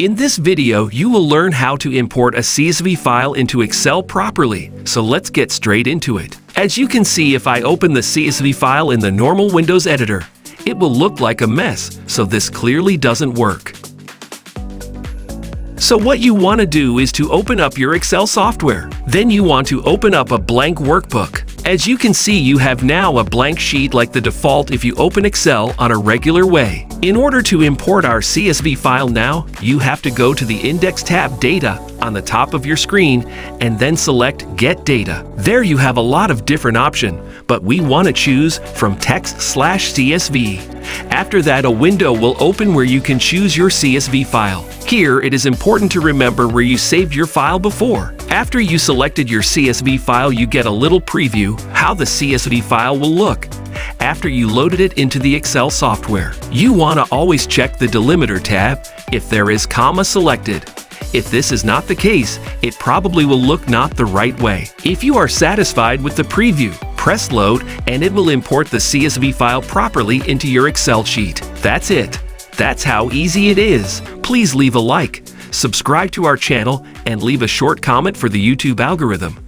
In this video, you will learn how to import a CSV file into Excel properly, so let's get straight into it. As you can see, if I open the CSV file in the normal Windows editor, it will look like a mess, so this clearly doesn't work. So what you want to do is to open up your Excel software. Then you want to open up a blank workbook. As you can see, you have now a blank sheet like the default if you open Excel on a regular way. In order to import our CSV file now, you have to go to the Index tab Data on the top of your screen and then select Get Data. There you have a lot of different options, but we want to choose from text/CSV. After that, a window will open where you can choose your CSV file. Here, it is important to remember where you saved your file before. After you selected your CSV file, you get a little preview how the CSV file will look after you loaded it into the Excel software. You want to always check the delimiter tab if there is comma selected. If this is not the case, it probably will look not the right way. If you are satisfied with the preview, press load and it will import the CSV file properly into your Excel sheet. That's it. That's how easy it is. Please leave a like, subscribe to our channel, and leave a short comment for the YouTube algorithm.